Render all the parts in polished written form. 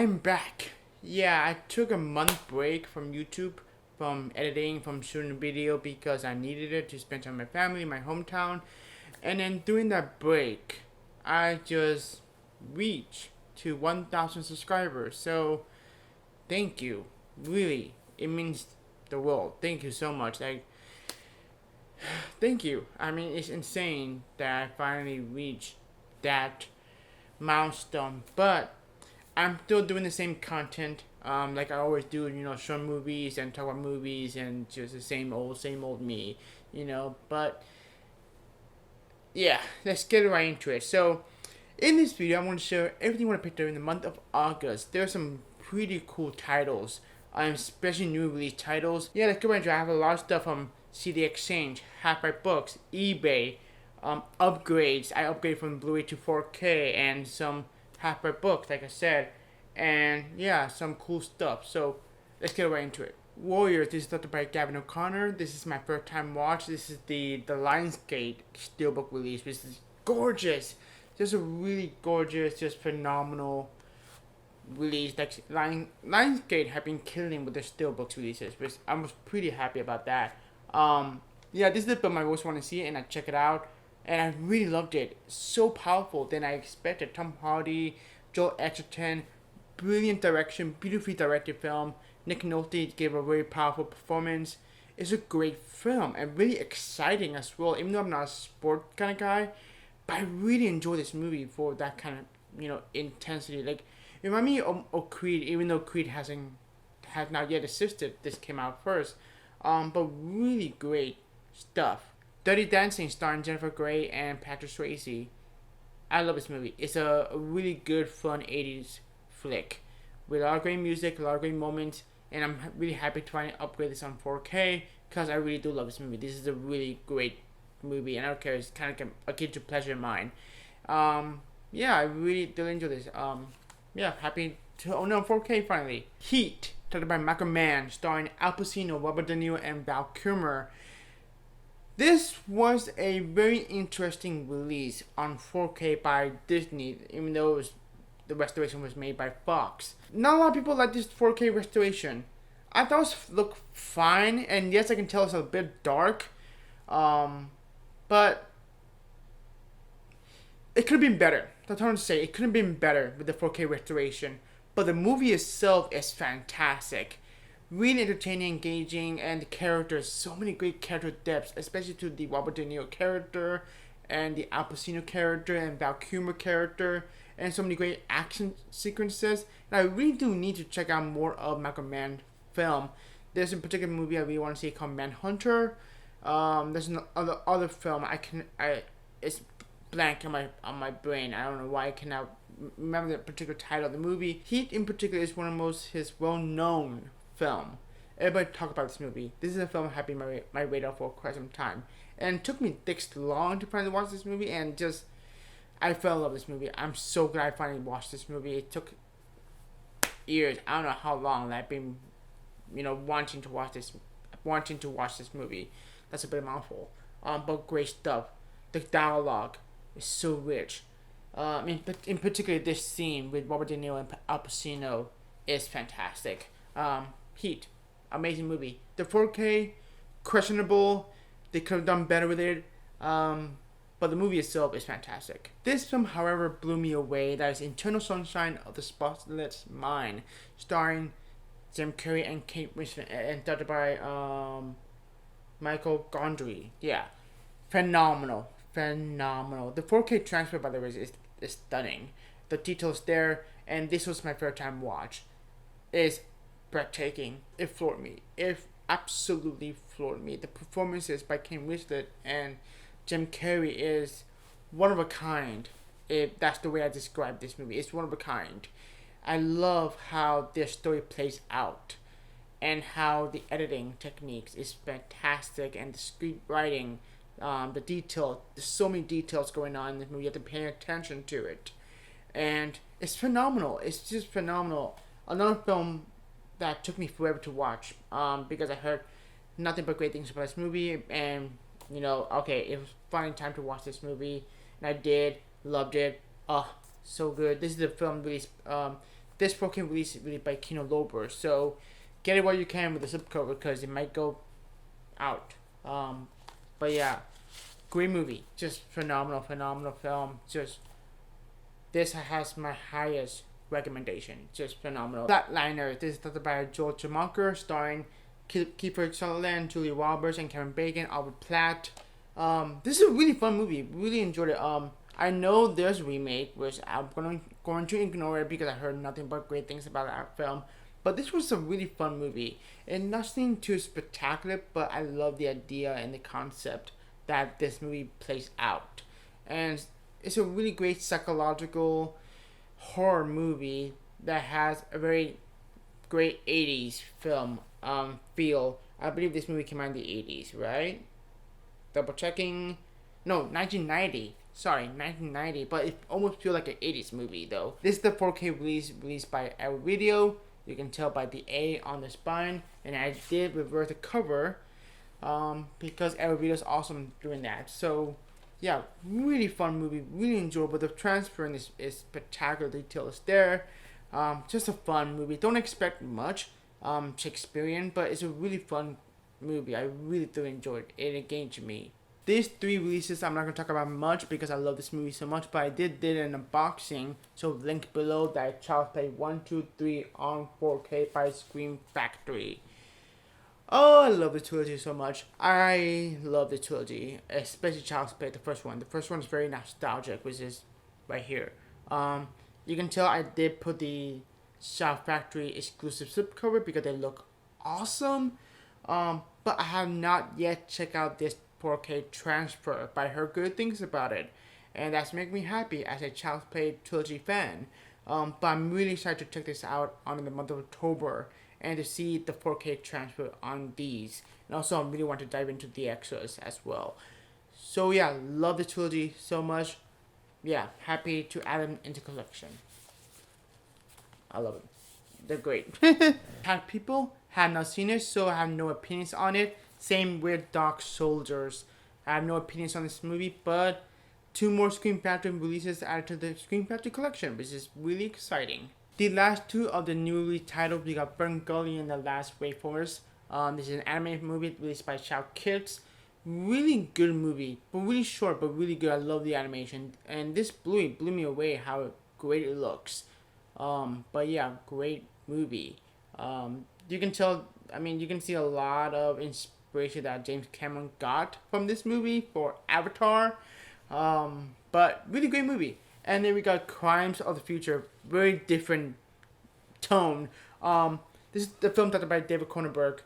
I'm back. Yeah, I took a month break from YouTube, from editing, from shooting video because I needed it to spend time with my family, my hometown. And then during that break, I just reached to 1,000 subscribers. So, thank you. Really, it means the world. Thank you so much. Thank you. I mean, it's insane that I finally reached that milestone. But I'm still doing the same content, like I always do. Show movies and talk about movies and just the same old me. But yeah, let's get right into it. So, in this video, I'm going to share everything I picked up in the month of August. There are some pretty cool titles, especially new release titles. Yeah, let's get right into it. I have a lot of stuff from CD Exchange, Half Price Books, eBay, upgrades. I upgraded from Blu-ray to 4K, and some Half Price Books, like I said, and yeah, some cool stuff. So let's get right into it. Warriors. This is directed by Gavin O'Connor. This is my first time watch. This is the Lionsgate Steelbook release, which is gorgeous. Just a really gorgeous, just phenomenal release. Like Lionsgate have been killing with their Steelbooks releases, which I was pretty happy about that. Yeah, this is the film I always want to see, and I check it out, and I really loved it. So powerful than I expected. Tom Hardy, Joel Edgerton, brilliant direction, beautifully directed film. Nick Nolte gave a very powerful performance. It's a great film and really exciting as well. Even though I'm not a sport kind of guy, but I really enjoy this movie for that kind of intensity. Like it reminded me of Creed, even though Creed has not yet assisted. This came out first, but really great stuff. Dirty Dancing, starring Jennifer Grey and Patrick Swayze. I love this movie. It's a really good, fun 80s flick with a lot of great music, a lot of great moments, and I'm really happy to finally upgrade this on 4K because I really do love this movie. This is a really great movie, and I don't care, it's kind of a guilty pleasure of mine. Yeah, I really do enjoy this. Yeah, happy to own it on 4K finally. Heat, directed by Michael Mann, starring Al Pacino, Robert De Niro, and Val Kilmer. This was a very interesting release on 4K by Disney, even though the restoration was made by Fox. Not a lot of people like this 4K restoration. I thought it looked fine, and yes, I can tell it's a bit dark, but it could have been better. That's what I'm trying to say. It could have been better with the 4K restoration, but the movie itself is fantastic. Really entertaining, engaging, and the characters, so many great character depths, especially to the Robert De Niro character, and the Al Pacino character, and Val Kilmer character, and so many great action sequences. And I really do need to check out more of Michael Mann film. There's a particular movie I really want to see called Manhunter. There's another film it's blank on my brain. I don't know why I cannot remember the particular title of the movie. Heat in particular is one of his well-known film. Everybody talk about this movie. This is a film I have been on my radar for quite some time, and it took me this long to finally watch this movie, and just I fell in love with this movie. I'm so glad I finally watched this movie. It took years. I don't know how long I've been, wanting to watch this movie. That's a bit of a mouthful. But great stuff. The dialogue is so rich. In particular, this scene with Robert De Niro and Al Pacino is fantastic. Heat, amazing movie. The 4K, questionable. They could have done better with it. But the movie itself is fantastic. This film, however, blew me away. That is Eternal Sunshine of the Spotless Mind, starring Jim Carrey and Kate Winslet, and directed by Michael Gondry. Yeah, phenomenal. The 4K transfer, by the way, is stunning. The details there, and this was my first time watch. It's breathtaking. It floored me. It absolutely floored me. The performances by Kate Winslet and Jim Carrey is one of a kind. If that's the way I describe this movie, it's one of a kind. I love how their story plays out, and how the editing techniques is fantastic, and the script writing, the detail. There's so many details going on in this movie. You have to pay attention to it, and it's phenomenal. It's just phenomenal. Another film that took me forever to watch, because I heard nothing but great things about this movie, and okay, it was finally time to watch this movie, and I did, loved it. Oh, so good. This is a film released this 4K release is really by Kino Lorber, so get it while you can with the slipcover because it might go out. But yeah, great movie, just phenomenal film. Just this has my highest recommendation. Just phenomenal. Flatliner. This is directed by Joel Schumacher, starring Kiefer Sutherland, Julia Roberts, and Kevin Bacon, Albert Platt. This is a really fun movie. Really enjoyed it. I know there's a remake, which I'm going to ignore it because I heard nothing but great things about that film. But this was a really fun movie, and nothing too spectacular. But I love the idea and the concept that this movie plays out, and it's a really great psychological horror movie that has a very great 80s film feel. I believe this movie came out in the 80s, right? Double checking. No, 1990. Sorry, 1990. But it almost feels like an 80s movie though. This is the 4K released by Arrow Video. You can tell by the A on the spine. And I did reverse the cover because Arrow Video is awesome doing that. So yeah, really fun movie, really enjoyable. The transfer is spectacular. Detail is there. Just a fun movie. Don't expect much Shakespearean, but it's a really fun movie. I really do enjoy it. It engaged me. These 3 releases I'm not going to talk about much because I love this movie so much, but I did an unboxing, so link below that Child's Play 1, 2, 3 on 4K by Scream Factory. Oh, I love the trilogy so much. I love the trilogy, especially Child's Play, the first one. The first one is very nostalgic, which is right here. You can tell I did put the Shout Factory exclusive slipcover because they look awesome. But I have not yet checked out this 4K transfer, but I heard good things about it, and that's making me happy as a Child's Play trilogy fan. But I'm really excited to check this out on the month of October and to see the 4K transfer on these. And also, I really want to dive into the extras as well. So yeah, love the trilogy so much. Yeah, happy to add them into collection. I love it. They're great. People have not seen it, so I have no opinions on it. Same with Dark Soldiers. I have no opinions on this movie, but 2 more Scream Factory releases added to the Scream Factory collection, which is really exciting. The last 2 of the newly titled, we got Burn Gully and The Last Wayfarers. This is an animated movie released by GKids. Really good movie, but really short, but really good. I love the animation, and this blew me away how great it looks. But yeah, great movie. You can tell. I mean, you can see a lot of inspiration that James Cameron got from this movie for Avatar. But really great movie. And then we got Crimes of the Future, very different tone. This is the film directed by David Cronenberg,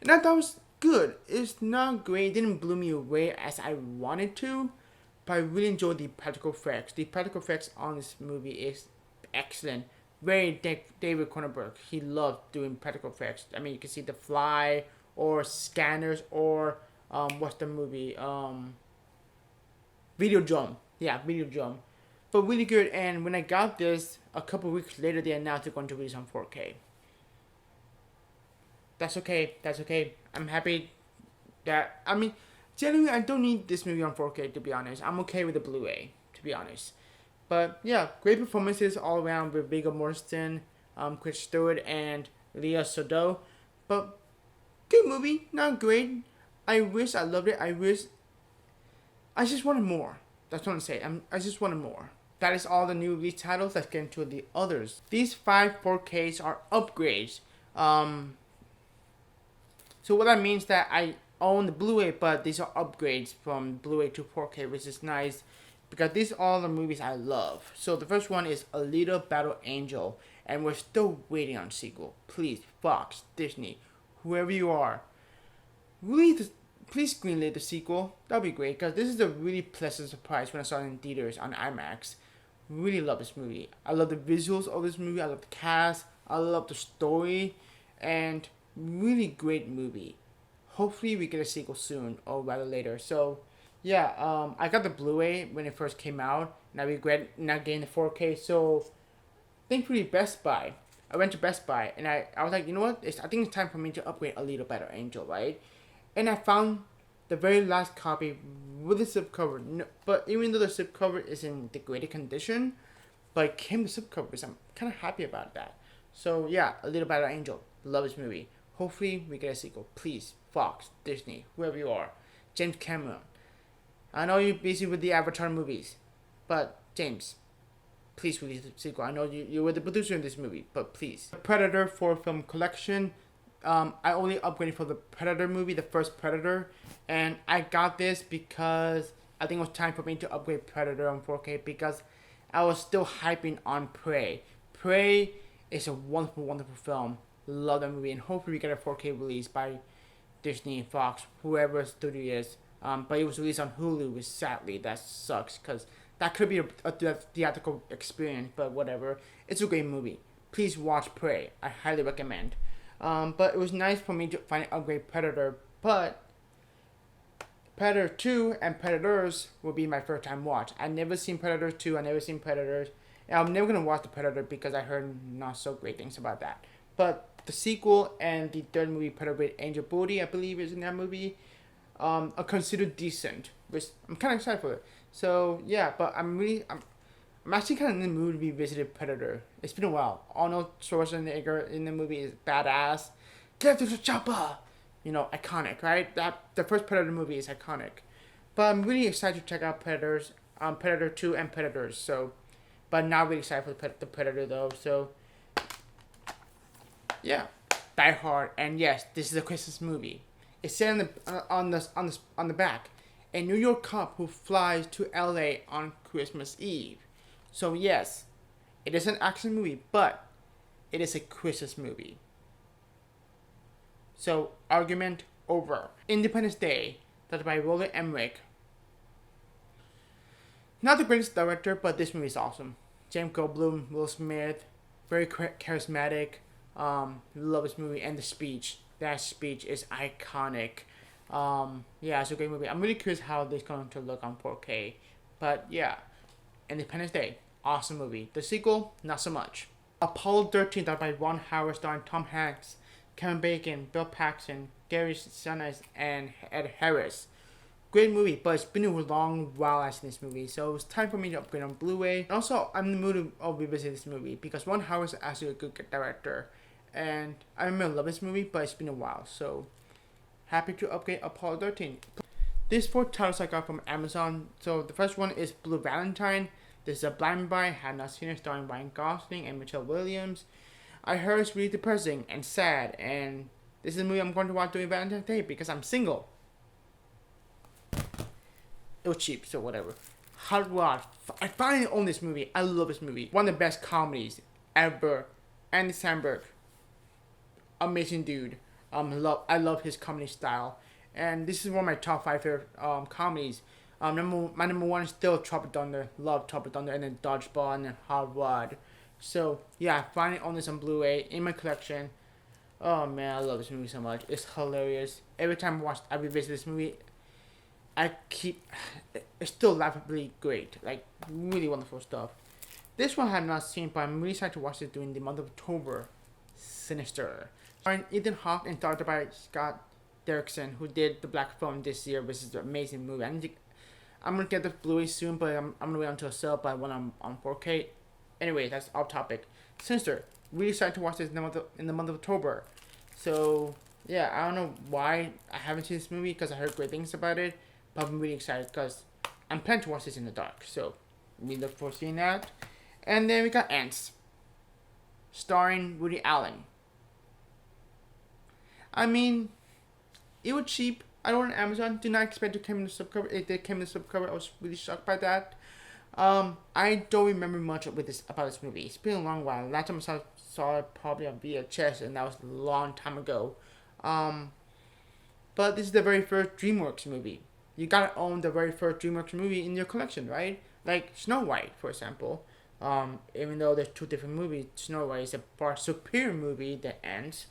and I thought it was good. It's not great. It didn't blow me away as I wanted to, but I really enjoyed the practical effects. The practical effects on this movie is excellent. Very David Cronenberg. He loved doing practical effects. I mean, you can see The Fly or Scanners or what's the movie? Videodrome. Yeah, Videodrome. But really good. And when I got this, a couple weeks later, they announced they're going to release on 4K. That's okay. That's okay. I'm happy that, I mean, generally, I don't need this movie on 4K, to be honest. I'm okay with the Blu-ray, to be honest. But yeah, great performances all around with Viggo Mortensen, Chris Stewart, and Léa Seydoux. But good movie, not great. I wish I loved it. I just wanted more. That's what I'm saying. I just wanted more. That is all the new release titles. Let's get into the others. These 5 4Ks are upgrades. So what that means that I own the Blu-ray, but these are upgrades from Blu-ray to 4K, which is nice because these are all the movies I love. So the first one is Alita Battle Angel, and we're still waiting on sequel. Please, Fox, Disney, whoever you are, please greenlight the sequel. That'd be great because this is a really pleasant surprise when I saw it in theaters on IMAX. Really love this movie. I love the visuals of this movie. I love the cast. I love the story, and really great movie. Hopefully we get a sequel soon or rather later. So yeah, I got the Blu-ray when it first came out, and I regret not getting the 4K. So thankfully Best Buy. I went to Best Buy and I was like, you know what? I think it's time for me to upgrade Alita Battle Angel, right? And I found the very last copy with the slipcover. No, but even though the slipcover is in degraded condition, but it came to subcovers. I'm kind of happy about that. So yeah, A Little Battle Angel. Love this movie. Hopefully we get a sequel. Please, Fox, Disney, whoever you are, James Cameron. I know you're busy with the Avatar movies, but James, please release the sequel. I know you were the producer in this movie, but please. The Predator 4 film collection. I only upgraded for the Predator movie, the first Predator, and I got this because I think it was time for me to upgrade Predator on 4K because I was still hyping on Prey. Prey is a wonderful, wonderful film. Love that movie, and hopefully we get a 4K release by Disney, Fox, whoever studio is. But it was released on Hulu, which sadly that sucks because that could be a theatrical experience. But whatever, it's a great movie. Please watch Prey. I highly recommend. But it was nice for me to finally upgrade Predator. But Predator 2 and Predators will be my first time watch. I never seen Predator 2. I never seen Predators. And I'm never gonna watch the Predator because I heard not so great things about that. But the sequel and the third movie, Predator with Angel Booty, I believe is in that movie, are considered decent, which I'm kind of excited for it. So yeah, but I'm actually kind of in the mood to revisit Predator. It's been a while. Arnold Schwarzenegger in the movie is badass. Get to the chopper, iconic, right? That the first Predator movie is iconic. But I'm really excited to check out Predator 2 and Predators. So, but not really excited for the Predator though. So yeah, Die Hard, and yes, this is a Christmas movie. It's said on the back, a New York cop who flies to LA on Christmas Eve. So yes, it is an action movie, but it is a Christmas movie. So argument over. Independence Day, directed by Roland Emmerich. Not the greatest director, but this movie is awesome. James Goldblum, Will Smith, very charismatic. Love this movie and the speech. That speech is iconic. Yeah, it's a great movie. I'm really curious how this is going to look on 4K. But yeah, Independence Day, awesome movie. The sequel, not so much. Apollo 13, directed by Ron Howard, starring Tom Hanks, Kevin Bacon, Bill Paxton, Gary Sinise, and Ed Harris. Great movie, but it's been a long while I've seen this movie, so it was time for me to upgrade on Blu-ray. Also, I'm in the mood of revisiting this movie because Ron Howard is actually a good director. And I remember love this movie, but it's been a while, so happy to upgrade Apollo 13. These 4 titles I got from Amazon. So the first one is Blue Valentine. This is a blind buy, had not seen it, starring Ryan Gosling and Michelle Williams. I heard it's really depressing and sad, and this is a movie I'm going to watch during Valentine's Day because I'm single. It was cheap, so whatever. Hot Rod. I finally own this movie. I love this movie. One of the best comedies ever. Andy Samberg. Amazing dude. I love his comedy style, and this is one of my top 5 favorite comedies. My number 1 is still Tropic Thunder. Love Tropic Thunder, and then Dodgeball, and then Hot Rod. So yeah, I finally own this on Blu-ray in my collection. Oh man, I love this movie so much. It's hilarious. Every time I revisit this movie, it's still laughably great. Like really wonderful stuff. This one I have not seen, but I'm really excited to watch it during the month of October. Sinister. Starring Ethan Hawke and directed by Scott Derrickson, who did The Black Phone this year, which is an amazing movie. I'm gonna get the Blu-ray soon, but I'm gonna wait until a sale by when I'm on 4K. Anyway, that's off topic. Sinister. Really excited to watch this in the month of October. So yeah, I don't know why I haven't seen this movie because I heard great things about it, but I'm really excited because I'm planning to watch this in the dark. So we look forward to seeing that. And then we got Ants, starring Woody Allen. I mean, it was cheap. I ordered on Amazon. Did not expect it to come in the subcover. It did come in the subcover. I was really shocked by that. I don't remember much about this movie. It's been a long while. Last time I saw it probably on VHS, and that was a long time ago. But this is the very first DreamWorks movie. You gotta own the very first DreamWorks movie in your collection, right? Like Snow White, for example. Even though there's 2 different movies, Snow White is a far superior movie than Ants.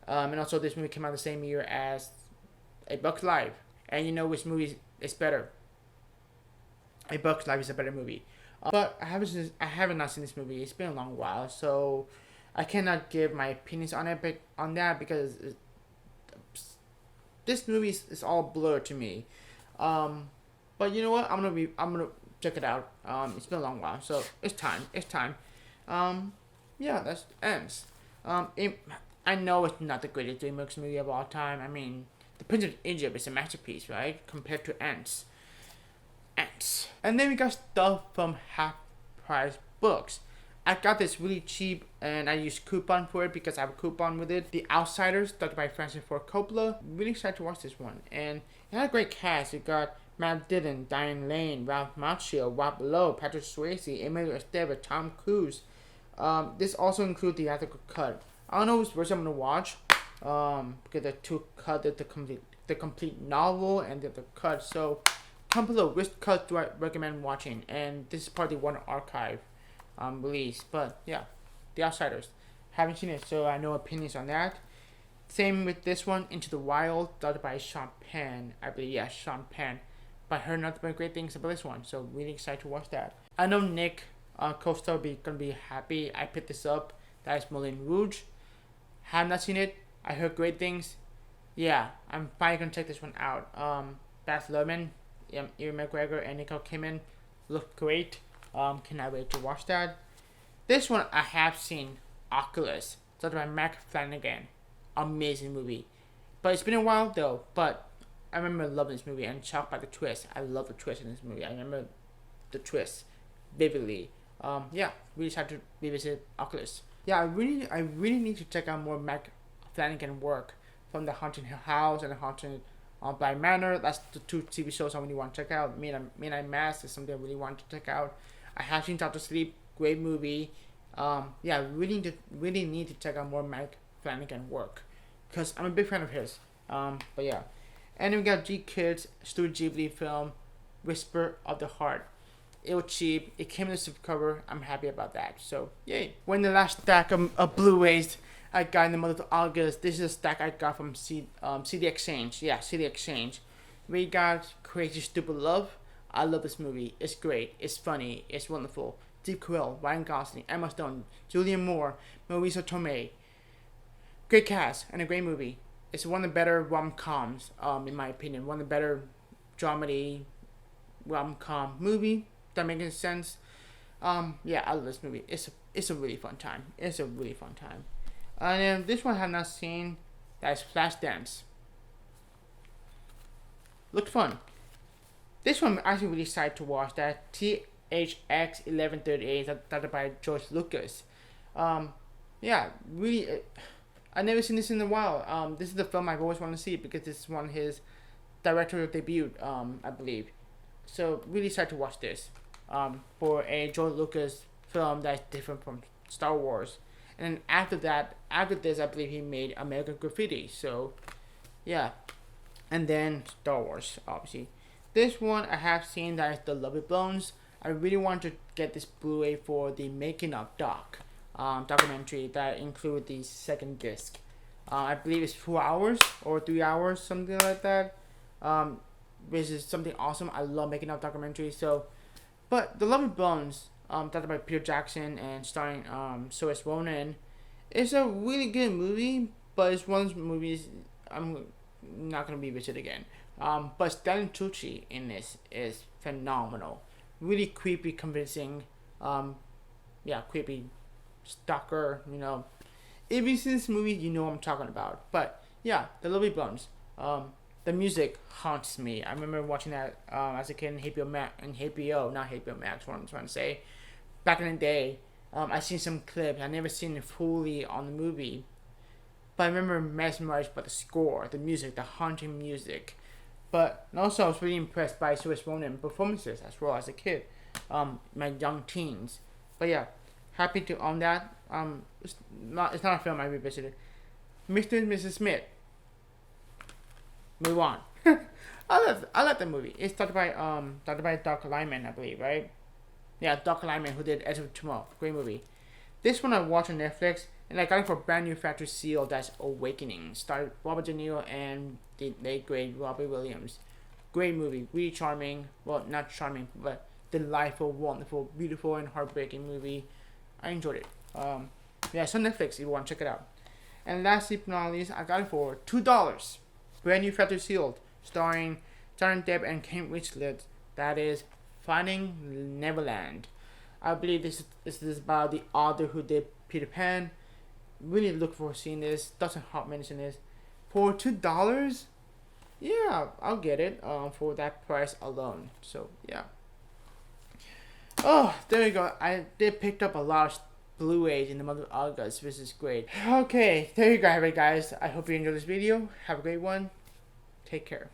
And also this movie came out the same year as A Bug's Life. And you know which movie is better. A Bug's Life is a better movie. But I haven't not seen this movie. It's been a long while, so I cannot give my opinions on that because this movie is all blurred to me. But you know what? I'm gonna check it out. It's been a long while, so it's time. It's time. Um, yeah, that's ends. I know it's not the greatest DreamWorks movie of all time. I mean, The Prince of Egypt is a masterpiece, right? Compared to Ants. Ants. And then we got stuff from Half Price Books. I got this really cheap, and I used coupon for it because I have a coupon with it. The Outsiders, directed by Francis Ford Coppola. Really excited to watch this one. And it had a great cast. It got Matt Dillon, Diane Lane, Ralph Macchio, Rob Lowe, Patrick Swayze, Emilio Estevez, Tom Cruise. This also includes the theatrical cut. I don't know which version I'm gonna watch. Because the two cut the complete novel and the cut. So, comment below which cut do I recommend watching. And this is part of the one archive release. But yeah, The Outsiders. Haven't seen it, so I have no opinions on that. Same with this one, Into the Wild, directed by Sean Penn. I believe, yeah, Sean Penn. But I heard nothing but great things about this one, so really excited to watch that. I know Nick Costa gonna be happy I picked this up. That is Moulin Rouge. Have not seen it. I heard great things. Yeah, I'm finally gonna check this one out. Baz Luhrmann, Ewan McGregor, and Nicole Kidman look great. Cannot wait to watch that. This one I have seen, Oculus, directed by Mac Flanagan. Amazing movie. But it's been a while though, but I remember loving this movie and shocked by the twist. I love the twist in this movie. I remember the twist vividly. Yeah, really excited to revisit Oculus. Yeah, I really need to check out more Mac Flanagan work, from The Haunted Hill House and The Haunted Bly Manor. That's the two TV shows I really want to check out. Midnight Mass is something I really want to check out. I have seen Doctor Sleep, great movie. Yeah, really need to check out more Mac Flanagan work, because I'm a big fan of his. But yeah. And then we got GKids, Studio Ghibli film, Whisper of the Heart. It was cheap. It came in the cover. I'm happy about that. So, yay. When the last stack of Blu-rays I got in the month of August, this is a stack I got from CD Exchange. Yeah, CD Exchange. We got Crazy Stupid Love. I love this movie. It's great. It's funny. It's wonderful. Steve Carell, Ryan Gosling, Emma Stone, Julianne Moore, Marisa Tomei. Great cast and a great movie. It's one of the better rom-coms, in my opinion. One of the better dramedy rom-com movie. That makes sense. Yeah, I love this movie. It's a really fun time. It's a really fun time. And then this one I have not seen. That is Flashdance. Looked fun. This one I'm actually really excited to watch. That THX 1138, directed by George Lucas. Yeah, really. I've never seen this in a while. This is the film I've always wanted to see because this is one of his directorial debut, I believe. So really excited to watch this. For a George Lucas film that's different from Star Wars. And then after this, I believe he made American Graffiti. So, yeah. And then Star Wars, obviously. This one I have seen, that is The Lovely Bones. I really want to get this Blu-ray for the Making of documentary that include the second disc. I believe it's 4 hours or 3 hours, something like that. Which is something awesome. I love making up documentaries. So, but The Lovely Bones, directed by Peter Jackson and starring Saoirse Ronan, it's a really good movie. But it's one of those movies I'm not gonna revisit again. But Stanley Tucci in this is phenomenal. Really creepy, convincing. Yeah, creepy stalker, you know. If you've seen this movie, you know what I'm talking about. But yeah, The Lovely Bones. The music haunts me. I remember watching that as a kid in HBO Max, not HBO Max, what I'm trying to say. Back in the day, I seen some clips. I never seen it fully on the movie. But I remember mesmerized by the score, the music, the haunting music. But also I was really impressed by Saoirse Ronan performances as well as a kid. My young teens. But yeah, happy to own that. It's not a film I revisited. Mr. and Mrs. Smith. Move on. I like the movie. It's directed by Doc Lyman, I believe, right? Yeah, Doc Lyman, who did Edge of Tomorrow. Great movie. This one I watched on Netflix, and I got it for a brand new factory seal. That's Awakening. Starred Robert De Niro and the late great Robert Williams. Great movie, really charming. Well, not charming, but delightful, wonderful, beautiful, and heartbreaking movie. I enjoyed it. Yeah, it's on Netflix if you want to check it out. And lastly but not least, I got it for $2. Brand new factory sealed, starring Johnny Depp and Kate Winslet. That is Finding Neverland. I believe this is about the author who did Peter Pan. Really look forward to seeing this. Dustin Hoffman is in this. For $2, yeah, I'll get it. For that price alone. So yeah. Oh, there you go. I did pick up a lot of Blu-rays in the month of August, which is great. Okay, there you go, guys. I hope you enjoyed this video. Have a great one. Take care.